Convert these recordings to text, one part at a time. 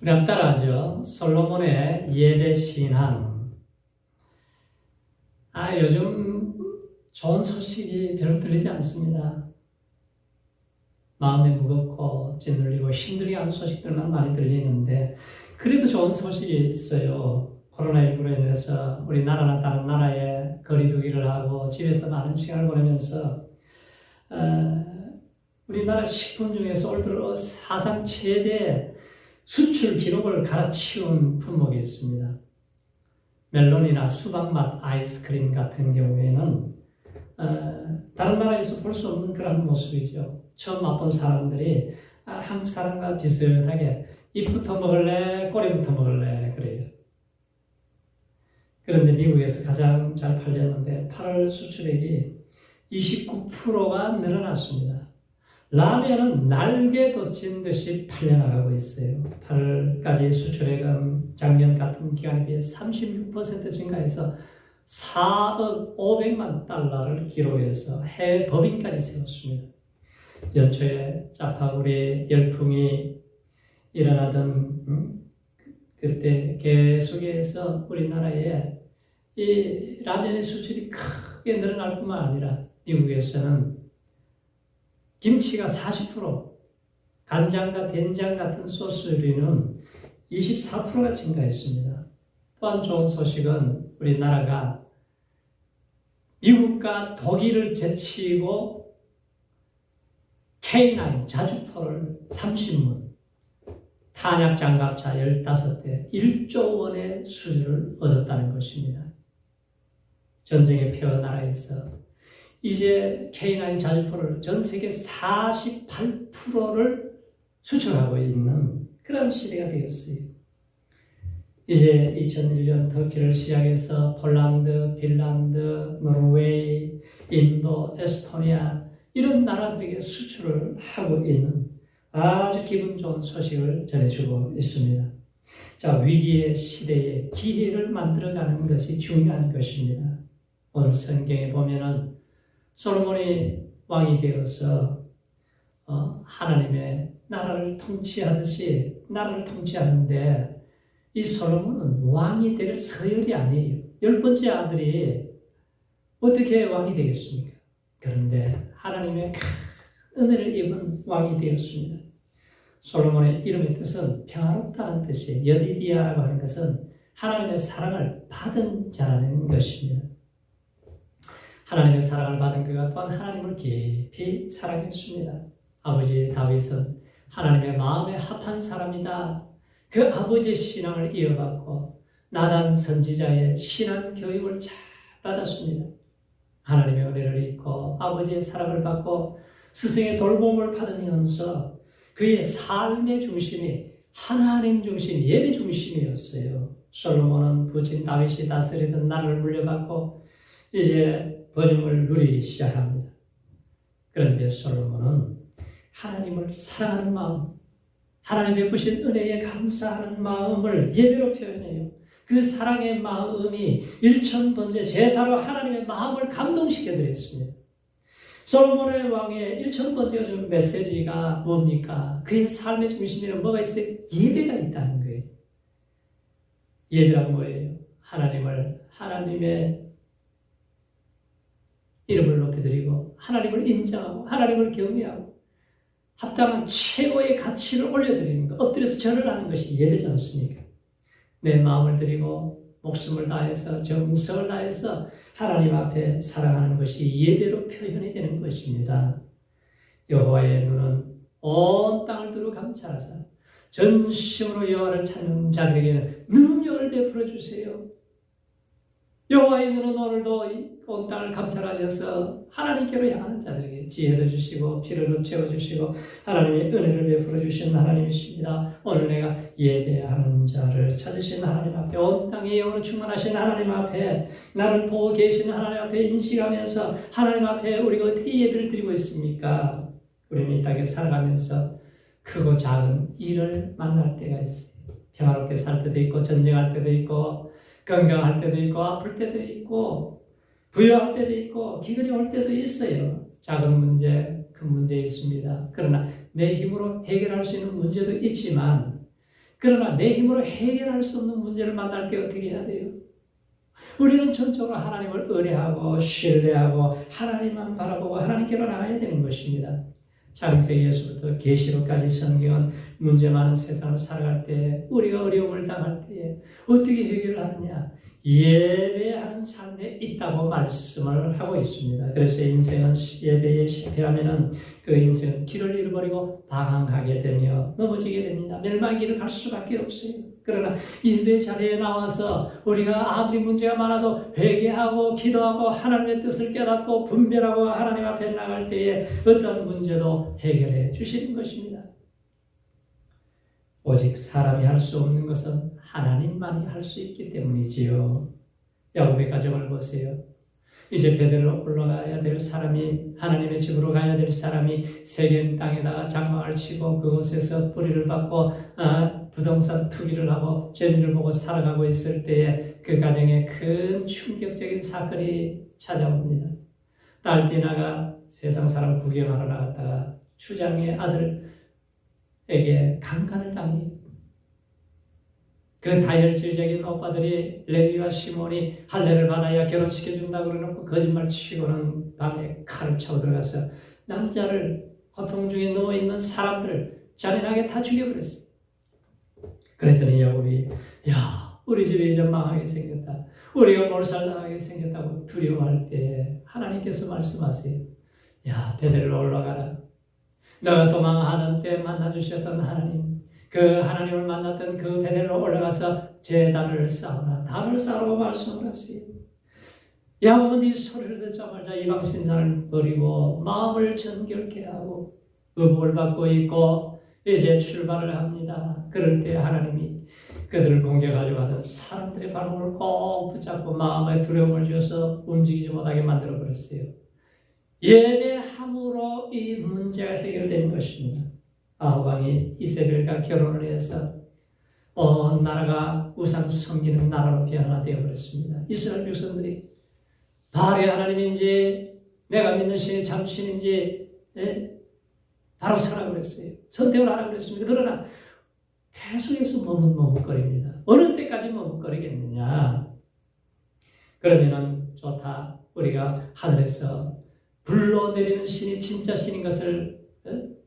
우리 한번 따라하죠. 솔로몬의 예배 신앙. 요즘 좋은 소식이 별로 들리지 않습니다. 마음이 무겁고 짓눌리고 힘들게 하는 소식들만 많이 들리는데, 그래도 좋은 소식이 있어요. 코로나19로 인해서 우리나라나 다른 나라에 거리두기를 하고 집에서 많은 시간을 보내면서 우리나라 식품 중에서 올 들어 사상 최대 수출 기록을 갈아치운 품목이 있습니다. 멜론이나 수박맛 아이스크림 같은 경우에는 다른 나라에서 볼 수 없는 그런 모습이죠. 처음 맛본 사람들이 한국 사람과 비슷하게 잎부터 먹을래, 꼬리부터 먹을래 그래요. 그런데 미국에서 가장 잘 팔렸는데 8월 수출액이 29%가 늘어났습니다. 라면은 날개 돋친 듯이 팔려나가고 있어요. 8월까지 수출액은 작년 같은 기간에 비해 36% 증가해서 4억 500만 달러를 기록해서 해외 법인까지 세웠습니다. 연초에 자파구리 열풍이 일어나던 그때 계속해서 우리나라에 이 라면의 수출이 크게 늘어날 뿐만 아니라 미국에서는 김치가 40%, 간장과 된장 같은 소스류는 24%가 증가했습니다. 또한 좋은 소식은 우리나라가 미국과 독일을 제치고 K9 자주포를 30문, 탄약 장갑차 15대, 1조 원의 수주를 얻었다는 것입니다. 전쟁의 폐허 나라에서 이제 K9 자주포를 전 세계 48%를 수출하고 있는 그런 시대가 되었어요. 이제 2001년 터키를 시작해서 폴란드, 핀란드, 노르웨이, 인도, 에스토니아 이런 나라들에게 수출을 하고 있는 아주 기분 좋은 소식을 전해주고 있습니다. 자, 위기의 시대에 기회를 만들어가는 것이 중요한 것입니다. 오늘 성경에 보면은 솔로몬이 왕이 되어서 하나님의 나라를 통치하듯이 나라를 통치하는데, 이 솔로몬은 왕이 될 서열이 아니에요. 10번째 아들이 어떻게 왕이 되겠습니까? 그런데 하나님의 큰 은혜를 입은 왕이 되었습니다. 솔로몬의 이름의 뜻은 평화롭다는 뜻이에요. 여디디아라고 하는 것은 하나님의 사랑을 받은 자라는 것입니다. 하나님의 사랑을 받은 그가 또한 하나님을 깊이 사랑했습니다. 아버지 다윗은 하나님의 마음에 합한 사람이다. 그 아버지의 신앙을 이어받고 나단 선지자의 신앙 교육을 잘 받았습니다. 하나님의 은혜를 입고 아버지의 사랑을 받고 스승의 돌봄을 받으면서 그의 삶의 중심이 하나님 중심, 예배 중심이었어요. 솔로몬은 부친 다윗이 다스리던 나라를 물려받고 이제 번영을 누리기 시작합니다. 그런데 솔로몬은 하나님을 사랑하는 마음, 하나님 베푸신 은혜에 감사하는 마음을 예배로 표현해요. 그 사랑의 마음이 1000번째 제사로 하나님의 마음을 감동시켜 드렸습니다. 솔로몬의 왕의 1000번째 준 메시지가 뭡니까? 그의 삶의 중심에는 뭐가 있어요? 예배가 있다는 거예요. 예배란 뭐예요? 하나님의 이름을 높여드리고 하나님을 인정하고 하나님을 경외하고 합당한 최고의 가치를 올려드리는 것, 엎드려서 절을 하는 것이 예배지 않습니까? 내 마음을 드리고 목숨을 다해서 정성을 다해서 하나님 앞에 사랑하는 것이 예배로 표현이 되는 것입니다. 여호와의 눈은 온 땅을 두루 감찰하사 전심으로 여호와를 찾는 자들에게는 능력을 베풀어 주세요. 여호와의 눈은 오늘도 온 땅을 감찰하셔서 하나님께로 향하는 자들에게 지혜를 주시고 피로를 채워주시고 하나님의 은혜를 베풀어 주시는 하나님이십니다. 오늘 내가 예배하는 자를 찾으신 하나님 앞에, 온 땅의 영으로 충만하신 하나님 앞에, 나를 보고 계시는 하나님 앞에 인식하면서 하나님 앞에 우리가 어떻게 예배를 드리고 있습니까? 우리는 이 땅에 살아가면서 크고 작은 일을 만날 때가 있어요. 평화롭게 살 때도 있고 전쟁할 때도 있고 건강할 때도 있고 아플 때도 있고 부유할 때도 있고 기근이 올 때도 있어요. 작은 문제, 큰 문제 있습니다. 그러나 내 힘으로 해결할 수 있는 문제도 있지만 그러나 내 힘으로 해결할 수 없는 문제를 만날 때 어떻게 해야 돼요? 우리는 전적으로 하나님을 의뢰하고 신뢰하고 하나님만 바라보고 하나님께로 나가야 되는 것입니다. 창세기에서부터 계시록까지 성경은 문제 많은 세상을 살아갈 때, 우리가 어려움을 당할 때 어떻게 해결을 하느냐? 예배하는 삶에 있다고 말씀을 하고 있습니다. 그래서 인생은 예배에 실패하면은 그 인생은 길을 잃어버리고 방황하게 되며 넘어지게 됩니다. 멸망의 길을 갈 수밖에 없어요. 그러나 예배 자리에 나와서 우리가 아무리 문제가 많아도 회개하고 기도하고 하나님의 뜻을 깨닫고 분별하고 하나님 앞에 나갈 때에 어떤 문제도 해결해 주시는 것입니다. 오직 사람이 할 수 없는 것은 하나님만이 할 수 있기 때문이지요. 야곱의 가정을 보세요. 이제 베델로 올라가야 될 사람이, 하나님의 집으로 가야 될 사람이 세겜 땅에다가 장막을 치고 그곳에서 뿌리를 받고 부동산 투기를 하고 재미를 보고 살아가고 있을 때에 그 가정에 큰 충격적인 사건이 찾아옵니다. 딸 디나가 세상 사람 구경하러 나갔다가 추장의 아들에게 강간을 당해요. 그 다혈질적인 오빠들이 레위와 시몬이 할례를 받아야 결혼시켜준다고 그러놓고 거짓말 치고는 밤에 칼을 차고 들어가서 남자를 고통 중에 누워있는 사람들을 잔인하게 다 죽여버렸어요. 그랬더니 야곱이 우리 집이 이제 망하게 생겼다. 우리가 몰살당하게 생겼다고 두려워할 때 하나님께서 말씀하세요. 베델로 올라가라. 너가 도망하던 때 만나주셨던 하나님, 그 하나님을 만났던 그 베델로 올라가서 제단을 쌓으라. 단을 쌓으라고 말씀을 하세요. 야곱은 이 소리를 듣자마자 이방 신상을 버리고 마음을 정결케 하고 의복을 받고 있고 이제 출발을 합니다. 그럴 때 하나님이 그들을 공격하려고 하던 사람들의 발목을 꼭 붙잡고 마음에 두려움을 줘서 움직이지 못하게 만들어버렸어요. 예배함으로 이 문제가 해결된 것입니다. 아합 왕이 이세벨과 결혼을 해서 온 나라가 우상 섬기는 나라로 변화되어 버렸습니다. 이스라엘 백성들이 바알의 하나님인지 내가 믿는 신이 참신인지 바로 서라고 그랬어요. 선택을 하라고 그랬습니다. 그러나 계속해서 머뭇머뭇거립니다. 어느 때까지 머뭇거리겠느냐? 그러면은 좋다. 우리가 하늘에서 불로 내리는 신이 진짜 신인 것을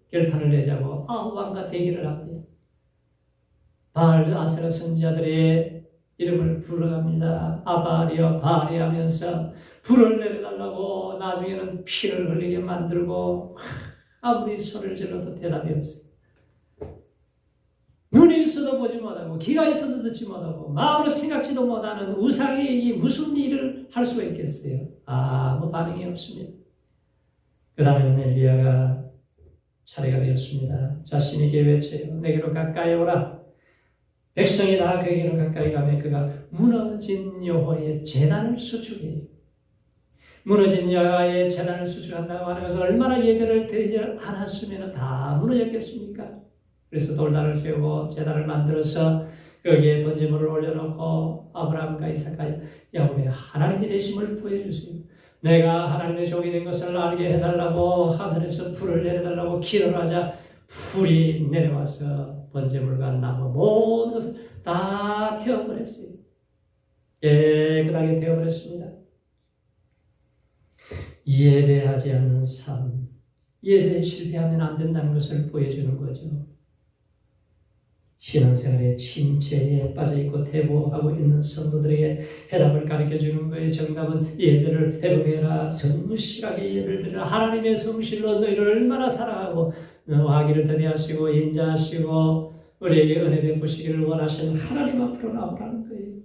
결판을 내자고 아합 왕과 대기를 합니다. 바알 아세라 선지자들의 이름을 불러갑니다. 아바알이여 바알이 하면서 불을 내려달라고 나중에는 피를 흘리게 만들고 아무리 소리를 질러도 대답이 없어요. 눈이 있어도 보지 못하고 귀가 있어도 듣지 못하고 마음으로 생각지도 못하는 우상이 무슨 일을 할 수가 있겠어요? 아무 반응이 없습니다. 그 다음에는 엘리야가 차례가 되었습니다. 자신에게 외쳐요. 내게로 가까이 오라. 백성이 다 그에게로 가까이 가면 그가 무너진 여호와의 제단을 수축해요. 무너진 여호와의 제단을 수축한다고 하는 것은 얼마나 예배를 드리지 않았으면 다 무너졌겠습니까? 그래서 돌단을 세우고 제단을 만들어서 거기에 번제물을 올려놓고 아브라함과 이삭과 야곱의 하나님이 되심을 보여주세요. 내가 하나님의 종이 된 것을 알게 해달라고 하늘에서 불을 내려달라고 기도를 하자 불이 내려와서 번제물과 나무 모든 것을 다 태워버렸어요. 깨끗하게 태워버렸습니다. 예배하지 않는 삶, 예배에 실패하면 안 된다는 것을 보여주는 거죠. 신앙생활에 침체에 빠져있고 퇴보하고 있는 성도들에게 해답을 가르쳐주는 거예요. 정답은 예배를 회복해라. 성실하게 예배를 드리라. 하나님의 성실로 너희를 얼마나 사랑하고 화기를 더디하시고 인자하시고 우리에게 은혜 베푸시기를 원하시는 하나님 앞으로 나오라는 거예요.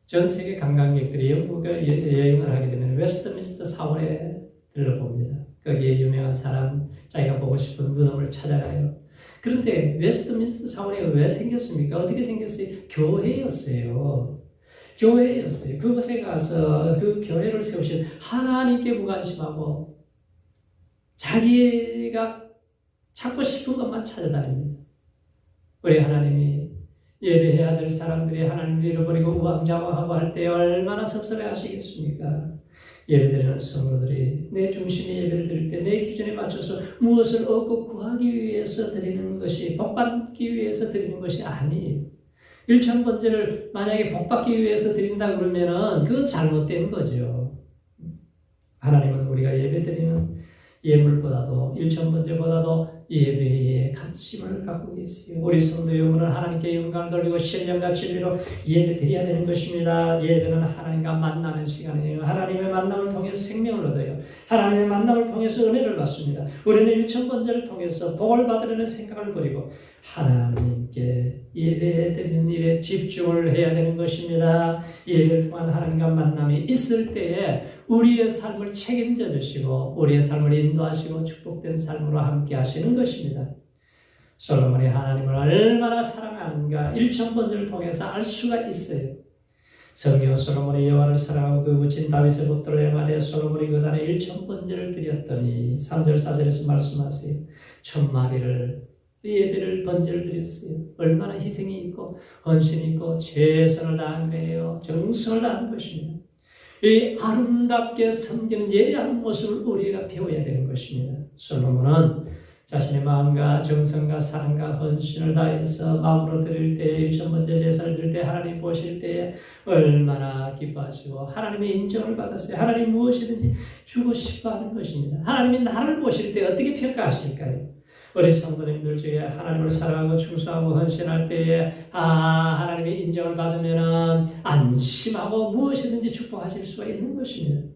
전 세계 관광객들이 영국에 여행을 하게 되면 웨스트민스터 사원에 들러봅니다. 거기에 유명한 사람, 자기가 보고 싶은 무덤을 찾아가요. 그런데 웨스트민스터 사원이 왜 생겼습니까? 어떻게 생겼어요? 교회였어요. 교회였어요. 그곳에 가서 그 교회를 세우신 하나님께 무관심하고 자기가 찾고 싶은 것만 찾아다닙니다. 우리 하나님이 예배해야 될 사람들이 하나님을 잃어버리고 우왕좌왕하고 할 때 얼마나 섭섭해 하시겠습니까? 예배드리는 성도들이 내 중심의 예배를 드릴 때 내 기준에 맞춰서 무엇을 얻고 구하기 위해서 드리는 것이 복받기 위해서 드리는 것이 아니에요. 일천번제를 만약에 복받기 위해서 드린다 그러면은 그건 잘못된 거죠. 하나님은 우리가 예배드리는 예물보다도 일천번제보다도 예배에 관심을 갖고 계세요. 우리 성도 영혼은 하나님께 영광을 돌리고 신령과 진리로 예배드려야 되는 것입니다. 예배는 하나님과 만나는 시간이에요. 하나님의 만남을 통해서 생명을 얻어요. 하나님의 만남을 통해서 은혜를 받습니다. 우리는 일천번제를 통해서 복을 받으려는 생각을 버리고 하나님께 예배드리는 일에 집중을 해야 되는 것입니다. 예배를 통한 하나님과 만남이 있을 때에 우리의 삶을 책임져 주시고 우리의 삶을 인도하시고 축복된 삶으로 함께 하시는 것입니다. 솔로몬이 하나님을 얼마나 사랑하는가 일천번제를 통해서 알 수가 있어요. 성경 솔로몬이 여호와를 사랑하고 그 부친 다윗의 법도를 행하되 솔로몬이 그날에 일천번제를 드렸더니 3절 4절에서 말씀하세요. 1000마리를 예배를 번제를 드렸어요. 얼마나 희생이 있고 헌신이 있고 최선을 다한 거예요. 정성을 다한 것입니다. 이 아름답게 섬기는 예배하는 모습을 우리가 배워야 되는 것입니다. 솔로몬은 자신의 마음과 정성과 사랑과 헌신을 다해서 마음으로 드릴 때 일천번제 제사를 드릴 때 하나님 보실 때 얼마나 기뻐하시고 하나님의 인정을 받았어요. 하나님 무엇이든지 주고 싶어 하는 것입니다. 하나님이 나를 보실 때 어떻게 평가하실까요? 우리 성도님들 중에 하나님을 사랑하고 충성하고 헌신할 때에 하나님의 인정을 받으면 안심하고 무엇이든지 축복하실 수가 있는 것입니다.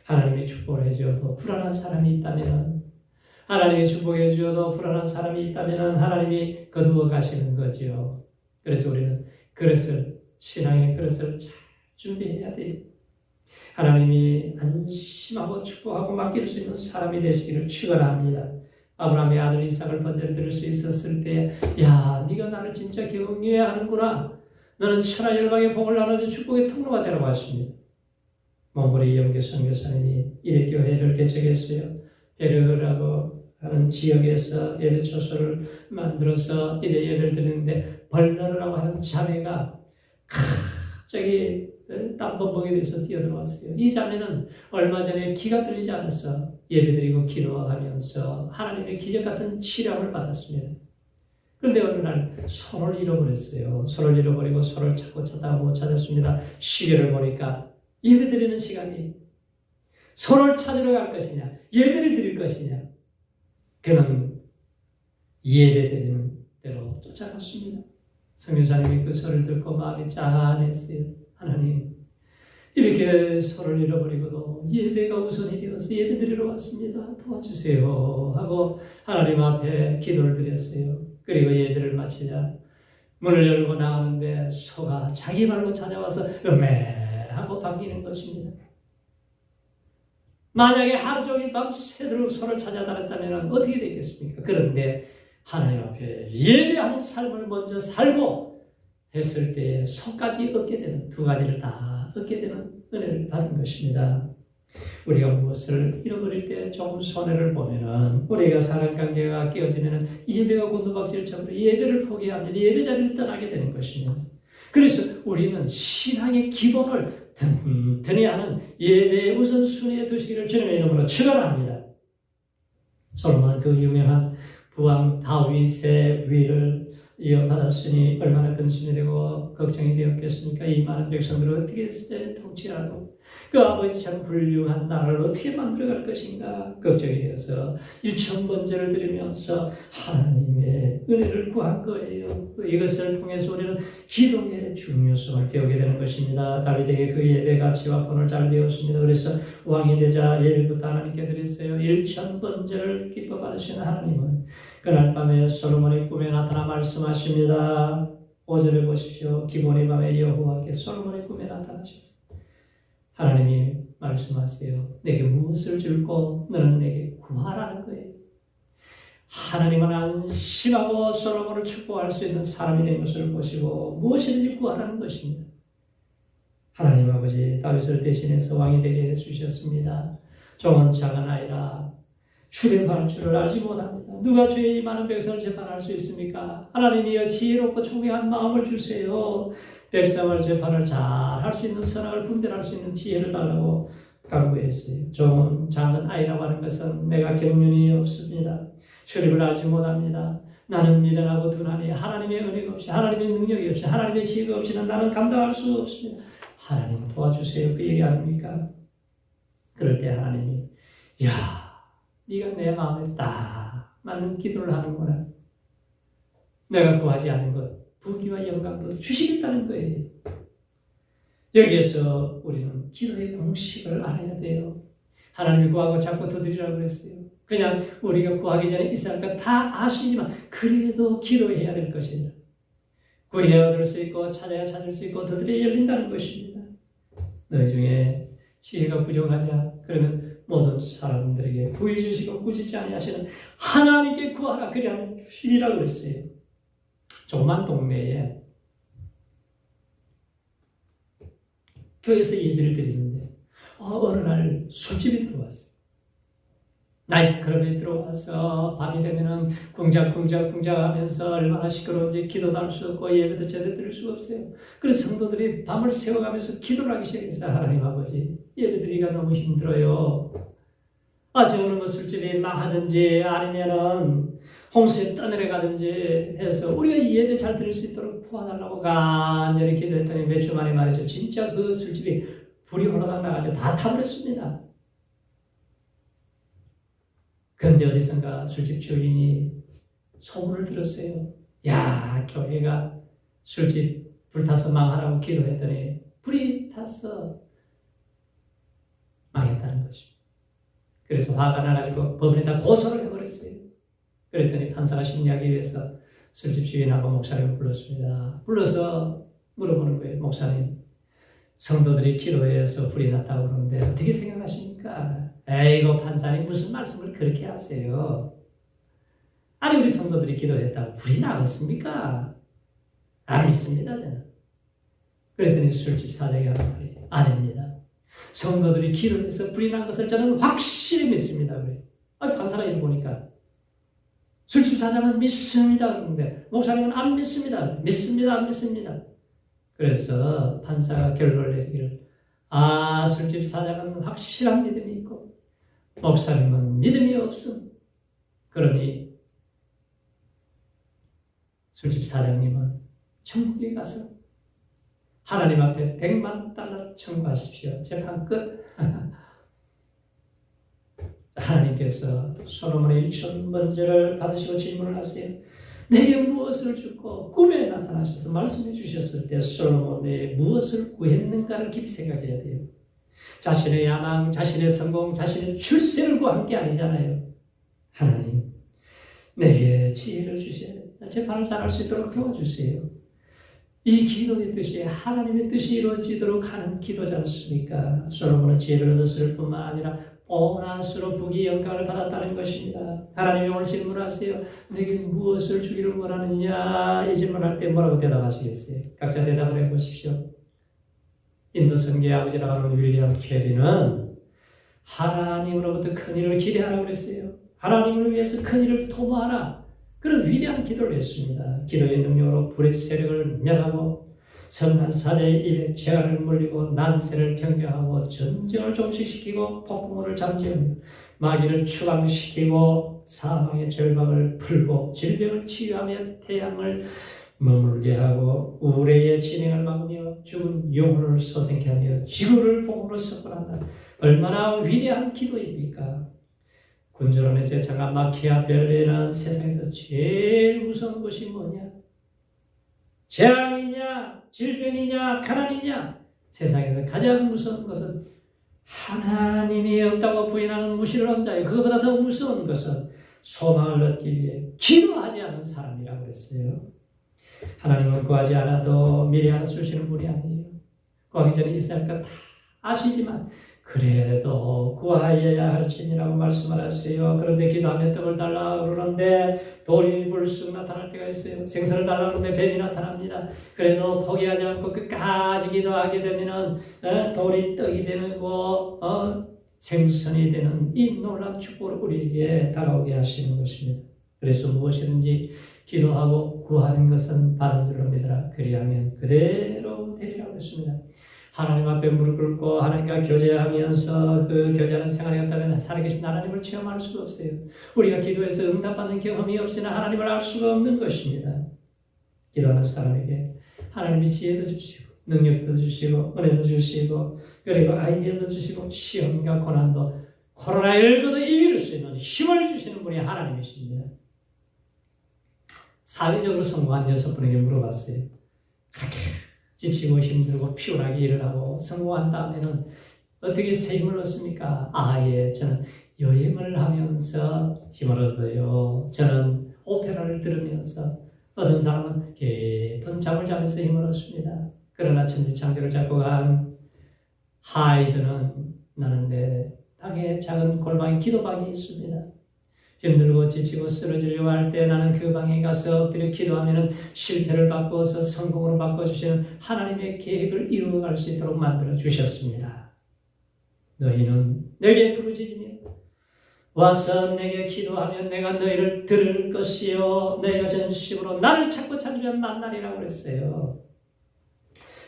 하나님이 축복을 해주어도 불안한 사람이 있다면 하나님이 축복해 주어도 불안한 사람이 있다면 하나님이 거두어 가시는 거죠. 그래서 우리는 신앙의 그릇을 잘 준비해야 돼요. 하나님이 안심하고 축복하고 맡길 수 있는 사람이 되시기를 축원합니다. 아브라함의 아들 이삭을 번제를 드릴 수 있었을 때, 네가 나를 진짜 경외하는구나. 너는 천하 열방의 복을 나눠줘 축복의 통로가 되라고 하십니다. 몽골의 이영교 선교사님이 일회 교회를 개척했어요. 베르라고 하는 지역에서 예배 초소를 만들어서 이제 예배를 드리는데 벌너라고 하는 자매가 갑자기 땀범벅이 돼서 뛰어들어왔어요. 이 자매는 얼마 전에 기가 들리지 않았어. 예배드리고 기도하면서 하나님의 기적 같은 치료를 받았습니다. 그런데 어느 날 손을 잃어버렸어요. 손을 잃어버리고 손을 찾고 찾다가 못 찾았습니다. 시계를 보니까 예배드리는 시간이 손을 찾으러 갈 것이냐 예배를 드릴 것이냐 그는 예배드리는 대로 쫓아갔습니다. 선교사님이 그 소리를 듣고 마음이 짠했어요. 하나님 이렇게 손을 잃어버리고도 예배가 우선이 되어서 예배드리러 왔습니다. 도와주세요 하고 하나님 앞에 기도를 드렸어요. 그리고 예배를 마치자 문을 열고 나가는데 소가 자기 발로 찾아와서 하고 반기는 것입니다. 만약에 하루 종일 밤새도록 소를 찾아다녔다면 어떻게 되겠습니까? 그런데 하나님 앞에 예배하는 삶을 먼저 살고 했을 때 소까지 얻게 되는 두 가지를 다 얻게 되는 은혜를 받은 것입니다. 우리가 무엇을 잃어버릴 때 조금 손해를 보면은 우리가 사람관계가 깨어지면은 예배가 곤두박질처럼 예배를 포기합니다. 예배 자리를 떠나게 되는 것입니다. 그래서 우리는 신앙의 기본을 든든히 하는 예배의 우선순위에 두시기를 주님의 이름으로 축원합니다. 솔로몬은 그 유명한 부왕 다윗의 위를 이어받았으니 얼마나 근심이 되고 걱정이 되었겠습니까? 이 많은 백성들을 어떻게 통치하고 그 아버지처럼 훌륭한 나라를 어떻게 만들어갈 것인가 걱정이 되어서 일천번제를 드리면서 하나님의 은혜를 구한 거예요. 이것을 통해서 우리는 기도의 중요성을 배우게 되는 것입니다. 다윗에게 그 예배 가치와 본을 잘 배웠습니다. 그래서 왕이 되자 예배부터 하나님께 드렸어요. 일천번제를 기뻐 받으시는 하나님은 그날 밤에 솔로몬의 꿈에 나타나 말씀하십니다. 5절에 보십시오. 기본의 밤에 여호와께 솔로몬의 꿈에 나타나셨어요. 하나님이 말씀하세요. 내게 무엇을 줄고 너는 내게 구하라는 거예요. 하나님은 안심하고 솔로몬을 축복할 수 있는 사람이 된 것을 보시고 무엇이든지 구하라는 것입니다. 하나님 아버지 다윗을 대신해서 왕이 되게 해주셨습니다. 종은 작은 아이라 출입할 줄을 알지 못합니다. 누가 주의 많은 백성을 재판할 수 있습니까? 하나님이여 지혜롭고 총명한 마음을 주세요. 백성을 재판을 잘 할 수 있는 선악을 분별할 수 있는 지혜를 달라고 강구했어요. 좋은 작은 아이라고 하는 것은 내가 경륜이 없습니다. 출입을 알지 못합니다. 나는 미련하고 둔하니 하나님의 은혜가 없이 하나님의 능력이 없이 하나님의 지혜가 없이는 나는 감당할 수 없습니다. 하나님 도와주세요. 그 얘기 아닙니까? 그럴 때 하나님이 야 네가 내 마음에 딱 맞는 기도를 하는구나. 내가 구하지 않은 것 부귀와 영광도 주시겠다는 거예요. 여기에서 우리는 기도의 공식을 알아야 돼요. 하나님이 구하고 자꾸 두드리라고 그랬어요. 그냥 우리가 구하기 전에 있어야 할 것 다 아시지만 그래도 기도해야 될 것이다. 구해야 얻을 수 있고 찾아야 찾을 수 있고 두드려야 열린다는 것입니다. 너희 중에 지혜가 부족하냐? 그러면 모든 사람들에게 부해 주시고 꾸짖지 아니하시는 하나님께 구하라. 그리하면 주시리라고 그랬어요. 조그만 동네에 교회에서 예배를 드리는데 어느 날 술집이 들어왔어요. 나이트클럽에 들어와서 밤이 되면은 쿵짝쿵짝 하면서 얼마나 시끄러운지 기도도 할 수 없고 예배도 제대로 드릴 수가 없어요. 그래서 성도들이 밤을 새워가면서 기도를 하기 시작했어요. 하나님 아버지 예배드리기가 너무 힘들어요. 저는 뭐 술집이 망하든지 아니면은 홍수에 떠내려가든지 해서 우리가 이 예배 잘 드릴 수 있도록 도와달라고 간절히 기도했더니 몇 주 만에 말이죠. 진짜 그 술집이 불이 올라가 나가지고 다 타버렸습니다. 그런데 어디선가 술집 주인이 소문을 들었어요. 야, 교회가 술집 불타서 망하라고 기도했더니 불이 타서 망했다는 것입니다. 그래서 화가 나가지고 법원에다 고소를 해버렸어요. 그랬더니 판사가 심리하기 위해서 술집 주인하고 목사님을 불렀습니다. 불러서 물어보는 거예요. 목사님, 성도들이 기도해서 불이 났다고 그러는데 어떻게 생각하십니까? 에이고 판사님 무슨 말씀을 그렇게 하세요? 아니 우리 성도들이 기도했다고 불이 나겠습니까? 안 믿습니다 저는. 그랬더니 술집 사장이 하는 말이 아닙니다. 성도들이 기도해서 불이 난 것을 저는 확실히 믿습니다. 그래. 판사가 이렇게 보니까 술집 사장은 믿습니다. 그런데 목사님은 안 믿습니다. 믿습니다. 안 믿습니다. 그래서 판사가 결론을 내리기를 술집 사장은 확실한 믿음이 있고 목사님은 믿음이 없음. 그러니 술집 사장님은 천국에 가서 하나님 앞에 $100만 청구하십시오. 재판 끝. 하나님께서 솔로몬의 1,000번제를 받으시고 질문을 하세요. 내게 무엇을 주고 꿈에 나타나셔서 말씀해 주셨을 때 솔로몬이 무엇을 구했는가를 깊이 생각해야 돼요. 자신의 야망, 자신의 성공, 자신의 출세를 구한 게 아니잖아요. 하나님, 내게 지혜를 주셔야 됩니다. 재판을 잘할 수 있도록 도와주세요. 이 기도의 뜻이 하나님의 뜻이 이루어지도록 하는 기도지 않습니까? 솔로몬은 지혜를 얻었을 뿐만 아니라 보너스로 부귀 영광을 받았다는 것입니다. 하나님이 오늘 질문하세요. 내게 무엇을 주기를 원하느냐? 이 질문할 때 뭐라고 대답하시겠어요? 각자 대답을 해보십시오. 인도 선교의 아버지라고 하는 윌리엄 캐리는 하나님으로부터 큰 일을 기대하라고 그랬어요. 하나님을 위해서 큰 일을 도모하라. 그런 위대한 기도를 했습니다. 기도의 능력으로 불의 세력을 멸하고 선한 사자의 입에 재앙을 물리고 난세를 평정하고 전쟁을 종식시키고 폭풍우를 잠재우며 마귀를 추방시키고 사망의 절망을 풀고 질병을 치유하며 태양을 머물게 하고 우레의 진행을 막으며 죽은 영혼을 소생케 하며 지구를 복으로 석권한다. 얼마나 위대한 기도입니까? 군주론의 제창가 마키아벨리는 세상에서 제일 무서운 것이 뭐냐? 재앙이냐, 질병이냐, 가난이냐? 세상에서 가장 무서운 것은 하나님이 없다고 부인하는 무신론한 자예요. 그것보다 더 무서운 것은 소망을 얻기 위해 기도하지 않는 사람이라고 했어요. 하나님은 구하지 않아도 미리 알아서 주시는 분이 아니에요. 구하기 전에 있어야 할 것 다 아시지만 그래도 구하여야 할지니라고 말씀하셨어요. 그런데 기도하면 떡을 달라 그러는데 돌이 불쑥 나타날 때가 있어요. 생선을 달라 그러는데 뱀이 나타납니다. 그래도 포기하지 않고 끝까지 기도하게 되면은 돌이 떡이 되는 거 생선이 되는 이 놀라운 축복을 우리에게 다가오게 하시는 것입니다. 그래서 무엇이든지 기도하고 구하는 것은 받은 줄로 믿으라. 그리하면 그대로 되리라고 했습니다. 하나님 앞에 무릎 꿇고 하나님과 교제하면서 그 교제하는 생활이 없다면 살아계신 하나님을 체험할 수가 없어요. 우리가 기도해서 응답받는 경험이 없이는 하나님을 알 수가 없는 것입니다. 기도하는 사람에게 하나님이 지혜도 주시고 능력도 주시고 은혜도 주시고 그리고 아이디어도 주시고 시험과 고난도 코로나19도 이길 수 있는 힘을 주시는 분이 하나님이십니다. 사회적으로 성공한 6분에게 물어봤어요. 지치고 힘들고 피곤하게 일을 하고 성공한 다음에는 어떻게 새 힘을 얻습니까? 예, 저는 여행을 하면서 힘을 얻어요. 저는 오페라를 들으면서, 어떤 사람은 깊은 잠을 자면서 힘을 얻습니다. 그러나 천지창조를 작곡한 하이드는 나는 내 땅에 작은 골방에 기도방이 있습니다. 힘들고 지치고 쓰러지려고 할 때 나는 그 방에 가서 엎드려 기도하면 실패를 바꿔서 성공으로 바꿔주시는 하나님의 계획을 이루어갈 수 있도록 만들어 주셨습니다. 너희는 내게 부르짖으며 와서 내게 기도하면 내가 너희를 들을 것이요 너희가 전심으로 나를 찾고 찾으면 만나리라고 그랬어요.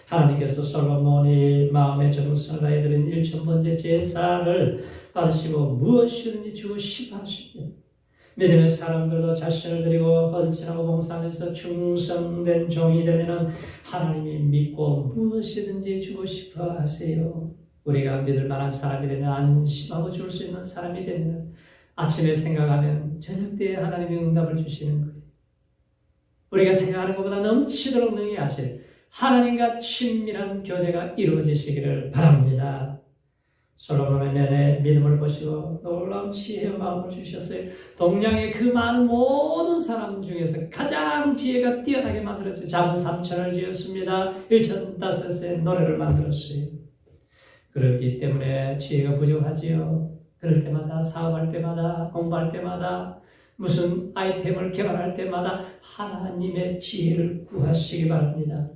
하나님께서 솔로몬이 마음의 정성을 다해 드린 1000번째 제사를 받으시고 무엇이든지 주고 싶어 하십니다. 믿음의 사람들도 자신을 드리고 헌신하고 봉사하면서 충성된 종이 되면 하나님이 믿고 무엇이든지 주고 싶어 하세요. 우리가 믿을 만한 사람이 되면 안심하고 줄 수 있는 사람이 되면 아침에 생각하면 저녁 때에 하나님이 응답을 주시는 거예요. 우리가 생각하는 것보다 넘치도록 능히 하실 하나님과 친밀한 교제가 이루어지시기를 바랍니다. 솔로몬의 내내 믿음을 보시고 놀라운 지혜의 마음을 주셨어요. 동양의 그 많은 모든 사람 중에서 가장 지혜가 뛰어나게 만들었어요. 작은 삼천을 지었습니다. 1005의 노래를 만들었어요. 그렇기 때문에 지혜가 부족하지요. 그럴 때마다 사업할 때마다 공부할 때마다 무슨 아이템을 개발할 때마다 하나님의 지혜를 구하시기 바랍니다.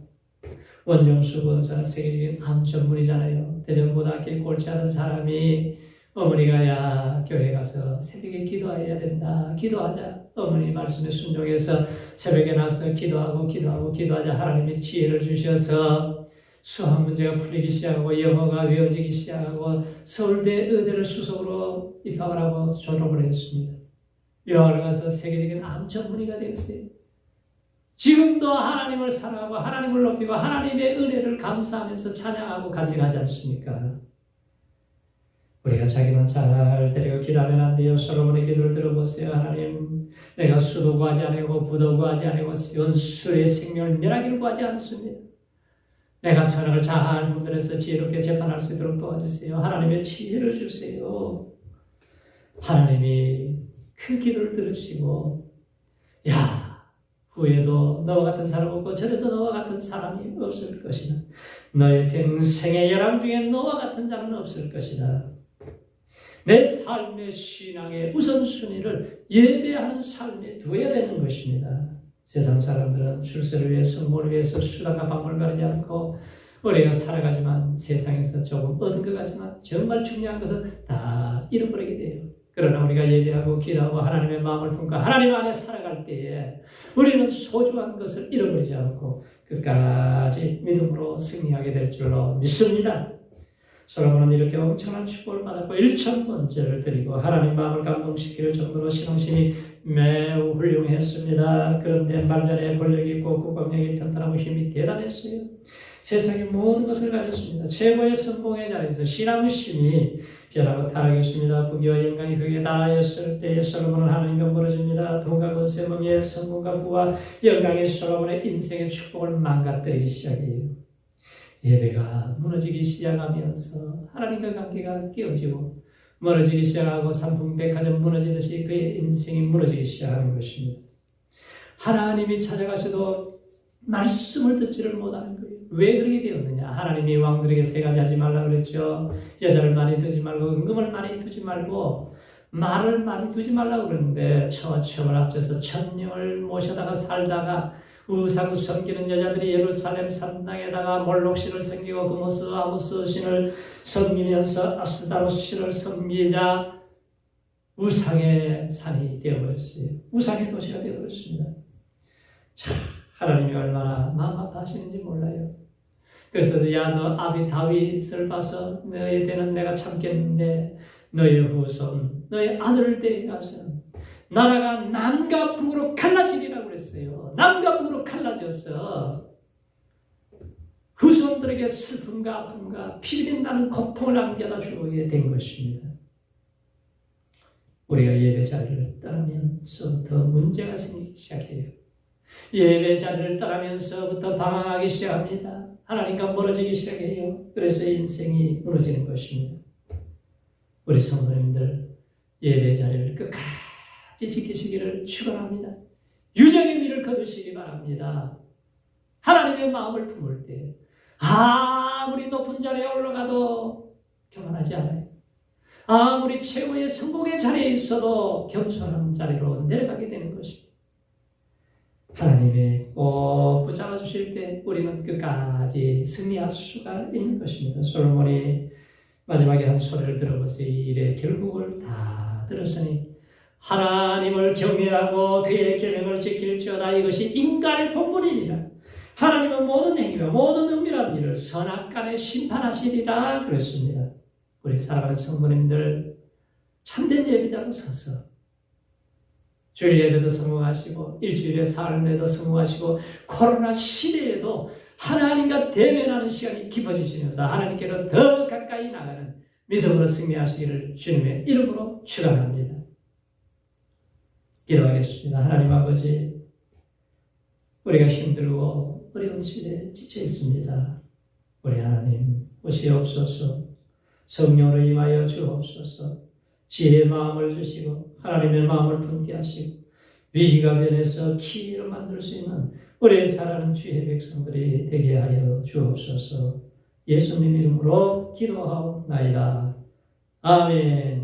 원정수 권사는 세계적인 암 전문이잖아요. 대전고등학교에 꼴찌 하는 사람이 어머니가 야 교회 가서 새벽에 기도해야 된다. 기도하자. 어머니 말씀에 순종해서 새벽에 나서 기도하자. 하나님이 지혜를 주셔서 수학 문제가 풀리기 시작하고 영어가 외워지기 시작하고 서울대 의대를 수석으로 입학을 하고 졸업을 했습니다. 유학을 가서 세계적인 암 전문의가 되었어요. 지금도 하나님을 사랑하고 하나님을 높이고 하나님의 은혜를 감사하면서 찬양하고 간증하지 않습니까? 우리가 자기만 잘 데리고 기도하면 안 돼요. 솔로몬의 기도를 들어보세요. 하나님, 내가 수도 구하지 않고 부도 구하지 않고 연수의 생명을 멸하기를 구하지 않습니다. 내가 선악을 잘 분별해서 지혜롭게 재판할 수 있도록 도와주세요. 하나님의 지혜를 주세요. 하나님이 그 기도를 들으시고 후에도 너와 같은 사람 없고 전에도 너와 같은 사람이 없을 것이다. 너의 평생의 열왕 중에 너와 같은 자는 없을 것이다. 내 삶의 신앙의 우선순위를 예배하는 삶에 두어야 되는 것입니다. 세상 사람들은 출세를 위해 성공을 위해서 수단과 방법을 가리지 않고 우리가 살아가지만 세상에서 조금 얻은 것 같지만 정말 중요한 것은 다 잃어버리게 돼요. 그러나 우리가 예배하고 기도하고 하나님의 마음을 품고 하나님 안에 살아갈 때에 우리는 소중한 것을 잃어버리지 않고 끝까지 믿음으로 승리하게 될 줄로 믿습니다. 솔로몬은 이렇게 엄청난 축복을 받았고 1000번째를 드리고 하나님 마음을 감동시킬 정도로 신앙심이 매우 훌륭했습니다. 그런데 말년에 권력이 있고 국방력이 튼튼하고 힘이 대단했어요. 세상의 모든 것을 가졌습니다. 최고의 성공의 자리에서 신앙심이 변하고 타락했습니다. 부귀와 영광이 그에게 달하였을 때에 솔로몬은 하나님과 멀어집니다. 돈과 권세, 명예, 성공과 부와 영광이 솔로몬의 인생의 축복을 망가뜨리기 시작해요. 예배가 무너지기 시작하면서 하나님과 관계가 깨어지고 멀어지기 시작하고 상품 백화점 무너지듯이 그의 인생이 무너지기 시작하는 것입니다. 하나님이 찾아가셔도 말씀을 듣지를 못하는 거예요. 왜 그렇게 되었느냐? 하나님이 왕들에게 3가지 하지 말라 그랬죠. 여자를 많이 두지 말고 은금을 많이 두지 말고 말을 많이 두지 말라고 그러는데 처음을 앞서서 1000명을 모셔다가 살다가 우상 섬기는 여자들이 예루살렘 산당에다가 몰록신을 섬기고 그모스 아무스 신을 섬기면서 아스다로 신을 섬기자 우상의 산이 되어버렸어요. 우상의 도시가 되어버렸습니다. 참 하나님이 얼마나 마음 아파하시는지 몰라요. 그래서 야, 너 아비 다윗을 봐서 너에 대는 내가 참겠는데 너의 후손, 너의 아들을 데려가서 나라가 남과 북으로 갈라지리라고 그랬어요. 남과 북으로 갈라져서 후손들에게 슬픔과 아픔과 피그린다는 고통을 안겨다 주게 된 것입니다. 우리가 예배 자리를 떠나면서부터 문제가 생기기 시작해요. 예배 자리를 떠나면서부터 방황하기 시작합니다. 하나님과 멀어지기 시작해요. 그래서 인생이 무너지는 것입니다. 우리 성도님들 예배 자리를 끝까지 지키시기를 축원합니다. 유정의 미를 거두시기 바랍니다. 하나님의 마음을 품을 때 아무리 높은 자리에 올라가도 교만하지 않아요. 아무리 최고의 성공의 자리에 있어도 겸손한 자리로 내려가게 되는 것입니다. 하나님이 꼭 붙잡아 주실 때 우리는 끝까지 승리할 수가 있는 것입니다. 솔로몬이 마지막에 한 소리를 들어보세요. 이 일의 결국을 다 들었으니 하나님을 경외하고 그의 계명을 지킬지어다. 이것이 인간의 본분이니라. 하나님은 모든 행위와 모든 은밀한 일을 선악간에 심판하시리라 그랬습니다. 우리 사랑하는 성도님들 참된 예배자로 서서 주일 예배도 성공하시고 일주일의 삶에도 성공하시고 코로나 시대에도 하나님과 대면하는 시간이 깊어지시면서 하나님께로 더 가까이 나가는 믿음으로 승리하시기를 주님의 이름으로 축원합니다. 기도하겠습니다. 하나님 아버지, 우리가 힘들고 어려운 시대에 지쳐 있습니다. 우리 하나님 오시옵소서. 성령으로 임하여 주옵소서. 지혜의 마음을 주시고 하나님의 마음을 품게 하시고 위기가 변해서 기회로 만들 수 있는 우리의 사랑하는 주의 백성들이 되게 하여 주옵소서. 예수님 이름으로 기도하옵나이다. 아멘.